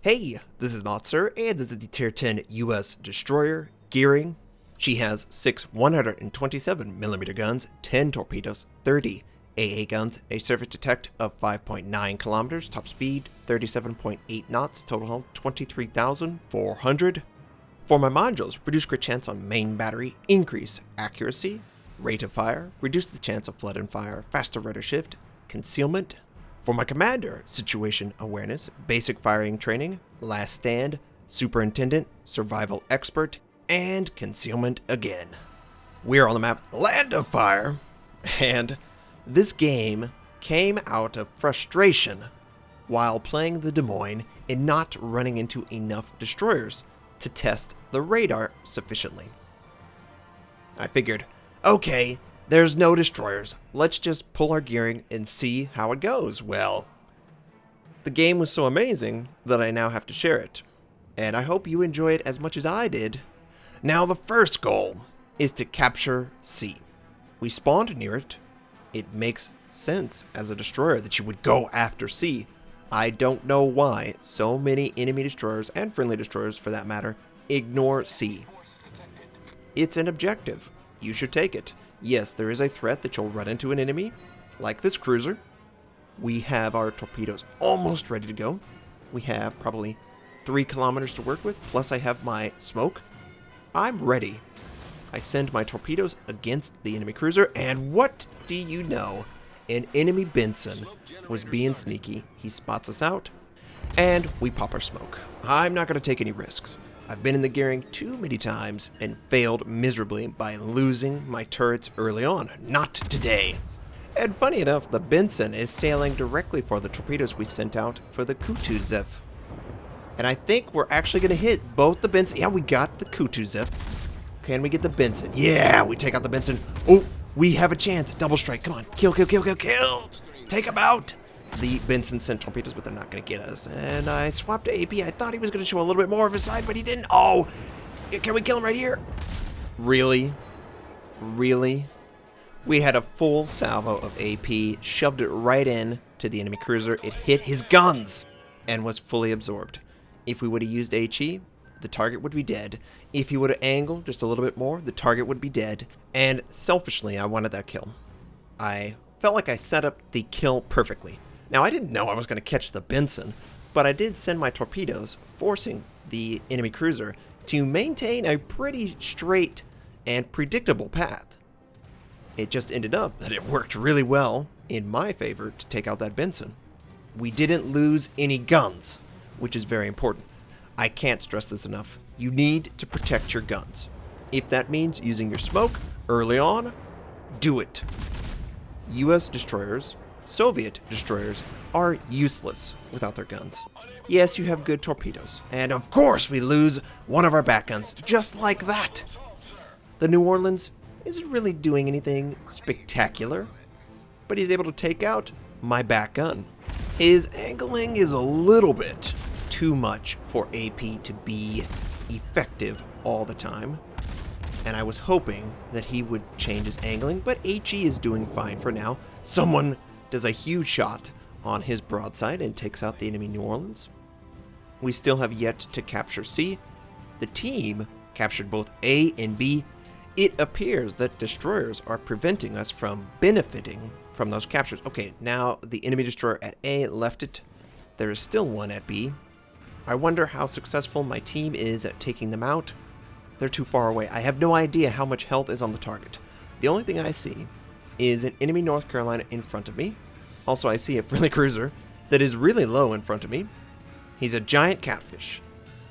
Hey, this is Notser, and this is the Tier 10 US Destroyer gearing. She has 6 127mm guns, 10 torpedoes, 30 AA guns, a surface detect of 5.9 kilometers, top speed 37.8 knots, total hull 23,400. For my modules, reduce crit chance on main battery, increase accuracy, rate of fire, reduce the chance of flood and fire, faster rudder shift, concealment. For my commander, situation awareness, basic firing training, last stand, superintendent, survival expert, and concealment again. We are on the map Land of Fire, and this game came out of frustration while playing the Des Moines and not running into enough destroyers to test the radar sufficiently. I figured, okay, there's no destroyers. Let's just pull our gearing and see how it goes. Well, the game was so amazing that I now have to share it. And I hope you enjoy it as much as I did. Now the first goal is to capture C. We spawned near it. It makes sense as a destroyer that you would go after C. I don't know why so many enemy destroyers, and friendly destroyers for that matter, ignore C. It's an objective. You should take it. Yes, there is a threat that you'll run into an enemy, like this cruiser. We have our torpedoes almost ready to go. We have probably 3 kilometers to work with, plus I have my smoke. I'm ready. I send my torpedoes against the enemy cruiser, and what do you know? An enemy Benson was being sneaky. He spots us out, and we pop our smoke. I'm not going to take any risks. I've been in the gearing too many times and failed miserably by losing my turrets early on. Not today. And funny enough, the Benson is sailing directly for the torpedoes we sent out for the Kutuzov. And I think we're actually going to hit both the Benson. Yeah, we got the Kutuzov. Can we get the Benson? Yeah, we take out the Benson. Oh, we have a chance. Double strike. Come on. Kill, kill, kill, kill, kill. Take him out. The Benson sent torpedoes, but they're not going to get us. And I swapped to AP. I thought he was going to show a little bit more of his side, but he didn't. Oh, can we kill him right here? Really? Really? We had a full salvo of AP, shoved it right in to the enemy cruiser. It hit his guns and was fully absorbed. If we would have used HE, the target would be dead. If he would have angled just a little bit more, the target would be dead. And selfishly, I wanted that kill. I felt like I set up the kill perfectly. Now, I didn't know I was going to catch the Benson, but I did send my torpedoes, forcing the enemy cruiser to maintain a pretty straight and predictable path. It just ended up that it worked really well in my favor to take out that Benson. We didn't lose any guns, which is very important. I can't stress this enough. You need to protect your guns. If that means using your smoke early on, do it. US destroyers, Soviet destroyers, are useless without their guns. Yes, you have good torpedoes. And of course we lose one of our back guns, just like that. The New Orleans isn't really doing anything spectacular, but he's able to take out my back gun. His angling is a little bit too much for AP to be effective all the time, and I was hoping that he would change his angling, but HE is doing fine for now. Someone does a huge shot on his broadside and takes out the enemy New Orleans. We still have yet to capture C. The team captured both A and B. It appears that destroyers are preventing us from benefiting from those captures. Okay, now the enemy destroyer at A left it. There is still one at B. I wonder how successful my team is at taking them out. They're too far away. I have no idea how much health is on the target. The only thing I see is an enemy North Carolina in front of me. Also, I see a friendly cruiser that is really low in front of me. He's a giant catfish.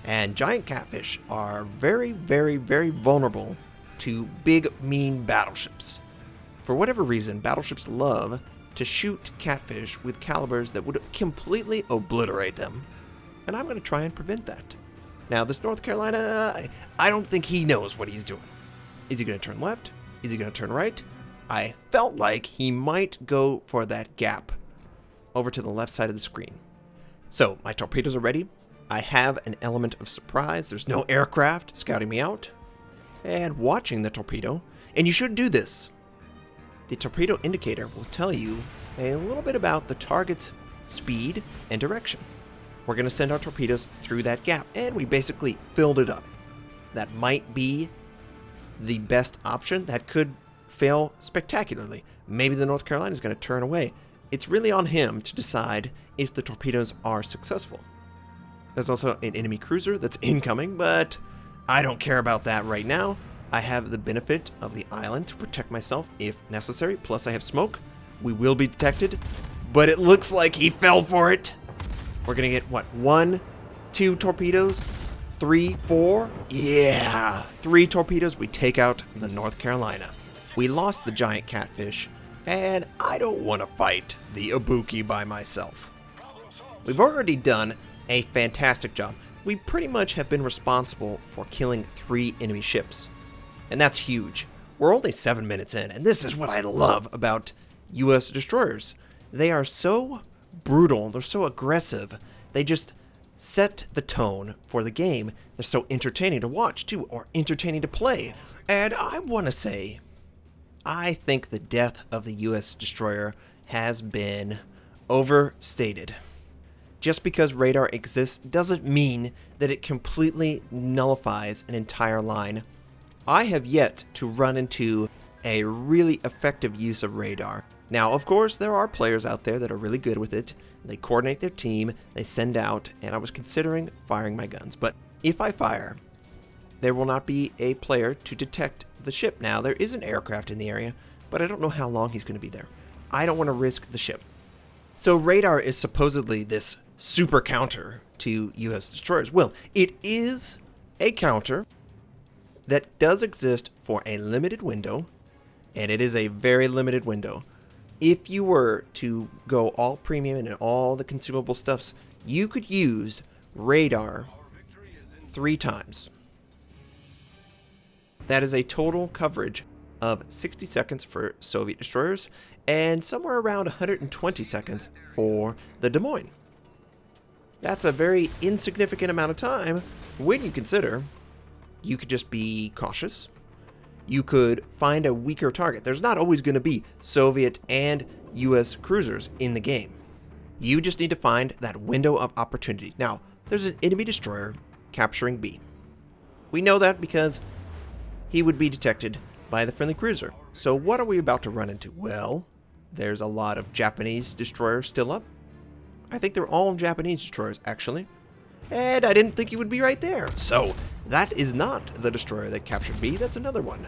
And giant catfish are very, very, very vulnerable to big, mean battleships. For whatever reason, battleships love to shoot catfish with calibers that would completely obliterate them. And I'm going to try and prevent that. Now, this North Carolina, I don't think he knows what he's doing. Is he going to turn left? Is he going to turn right? I felt like he might go for that gap over to the left side of the screen. So, my torpedoes are ready. I have an element of surprise. There's no aircraft scouting me out. And watching the torpedo, and you should do this. The torpedo indicator will tell you a little bit about the target's speed and direction. we're going to send our torpedoes through that gap, and we basically filled it up. That might be the best option. That could fail spectacularly. Maybe the North Carolina is going to turn away. It's really on him to decide if the torpedoes are successful. There's also an enemy cruiser that's incoming, but I don't care about that right now. I have the benefit of the island to protect myself if necessary, plus I have smoke. We will be detected, but it looks like he fell for it. We're going to get, what, 1, 2 torpedoes? 3, 4? Yeah! 3 torpedoes, we take out the North Carolina. We lost the giant catfish, and I don't want to fight the Ibuki by myself. We've already done a fantastic job. We pretty much have been responsible for killing 3 enemy ships, and that's huge. We're only 7 minutes in, and this is what I love about U.S. destroyers. They are so brutal, they're so aggressive, they just set the tone for the game. They're so entertaining to watch, too, or entertaining to play. And I want to say, I think the death of the U.S. destroyer has been overstated. Just because radar exists doesn't mean that it completely nullifies an entire line. I have yet to run into a really effective use of radar. Now, of course, there are players out there that are really good with it. They coordinate their team, they send out, and I was considering firing my guns. But if I fire, there will not be a player to detect the ship. Now, there is an aircraft in the area, but I don't know how long he's going to be there. I don't want to risk the ship. So radar is supposedly this super counter to U.S. destroyers. Well, it is a counter that does exist for a limited window, and it is a very limited window. If you were to go all premium and all the consumable stuffs, you could use radar 3 times. That is a total coverage of 60 seconds for Soviet destroyers and somewhere around 120 seconds for the Des Moines. That's a very insignificant amount of time when you consider you could just be cautious. You could find a weaker target. There's not always going to be Soviet and U.S. cruisers in the game. You just need to find that window of opportunity. Now, there's an enemy destroyer capturing B. We know that because he would be detected by the friendly cruiser. So what are we about to run into? Well, there's a lot of Japanese destroyers still up. I think they're all Japanese destroyers, actually. And I didn't think he would be right there. So that is not the destroyer that captured B. That's another one.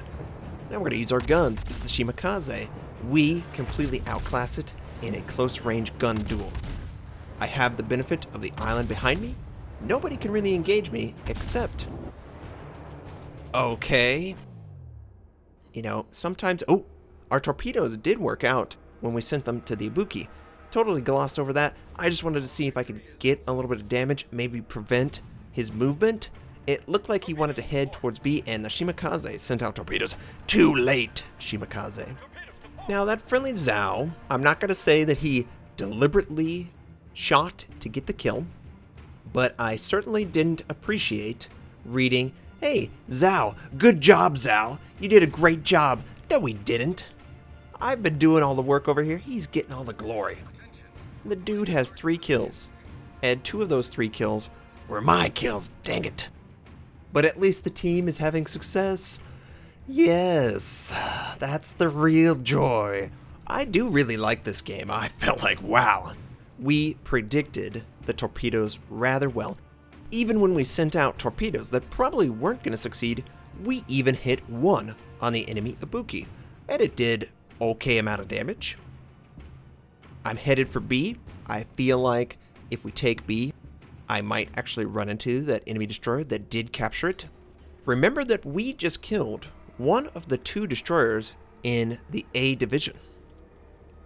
Now we're going to use our guns. It's the Shimakaze. We completely outclass it in a close-range gun duel. I have the benefit of the island behind me. Nobody can really engage me except... Okay. You know, sometimes... Oh, our torpedoes did work out when we sent them to the Ibuki. Totally glossed over that. I just wanted to see if I could get a little bit of damage, maybe prevent his movement. It looked like he wanted to head towards B, and the Shimakaze sent out torpedoes. Too late, Shimakaze. Now, that friendly Zhao, I'm not going to say that he deliberately shot to get the kill, but I certainly didn't appreciate reading, "Hey, Zhao, good job, Zhao. You did a great job." No, he didn't. I've been doing all the work over here. He's getting all the glory. The dude has 3 kills, and 2 of those 3 kills were my kills, dang it. But at least the team is having success. Yes, that's the real joy. I do really like this game. I felt like, wow, we predicted the torpedoes rather well. Even when we sent out torpedoes that probably weren't going to succeed, we even hit 1 on the enemy Ibuki, and it did okay amount of damage. I'm headed for B. I feel like if we take B, I might actually run into that enemy destroyer that did capture it. Remember that we just killed one of the 2 destroyers in the A division.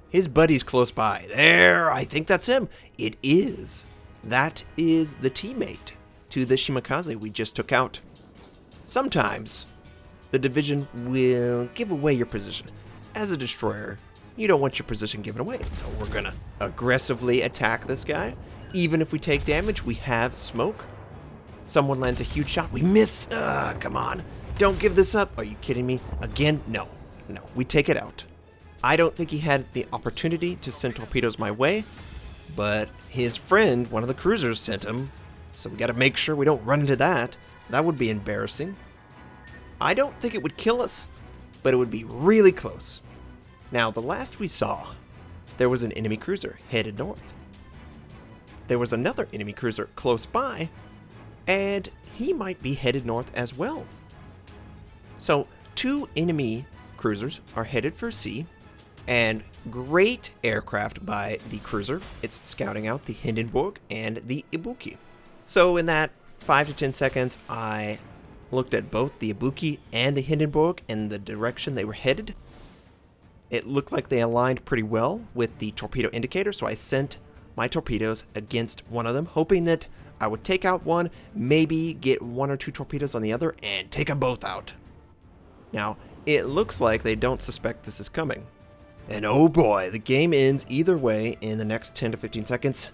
His buddy's close by. There, I think that's him. It is. That is the teammate to the Shimakaze we just took out. Sometimes the division will give away your position. As a destroyer, you don't want your position given away, so we're gonna aggressively attack this guy. Even if we take damage, we have smoke. Someone lands a huge shot, we miss. Come on, don't give this up. Are you kidding me? Again? No, we take it out. I don't think he had the opportunity to send torpedoes my way. but his friend, one of the cruisers, sent him, so we gotta make sure we don't run into that. That would be embarrassing. I don't think it would kill us, but it would be really close. Now, the last we saw, there was an enemy cruiser headed north. There was another enemy cruiser close by, and he might be headed north as well. So, 2 enemy cruisers are headed for sea, and great aircraft by the cruiser. It's scouting out the Hindenburg and the Ibuki. So in that 5 to 10 seconds, I looked at both the Ibuki and the Hindenburg and the direction they were headed. It looked like they aligned pretty well with the torpedo indicator, so I sent my torpedoes against one of them, hoping that I would take out one, maybe get 1 or 2 torpedoes on the other, and take them both out. Now, it looks like they don't suspect this is coming. And oh boy, the game ends either way in the next 10 to 15 seconds.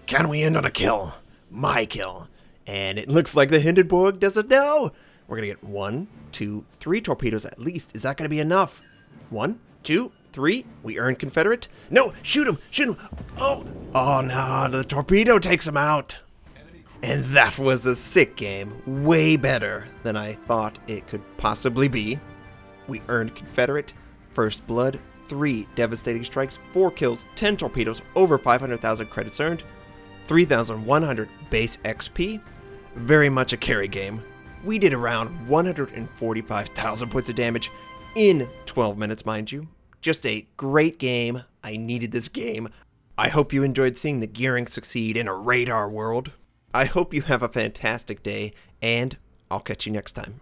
Can we end on a kill? My kill. And it looks like the Hindenburg doesn't know. We're going to get 1, 2, 3 torpedoes at least. Is that going to be enough? 1, 2, 3. We earn Confederate. No, shoot him, shoot him. Oh no, the torpedo takes him out. And that was a sick game. Way better than I thought it could possibly be. We earned Confederate, first blood, 3 devastating strikes, 4 kills, 10 torpedoes, over 500,000 credits earned, 3,100 base XP. Very much a carry game. We did around 145,000 points of damage in 12 minutes, mind you. Just a great game. I needed this game. I hope you enjoyed seeing the gearing succeed in a radar world. I hope you have a fantastic day, and I'll catch you next time.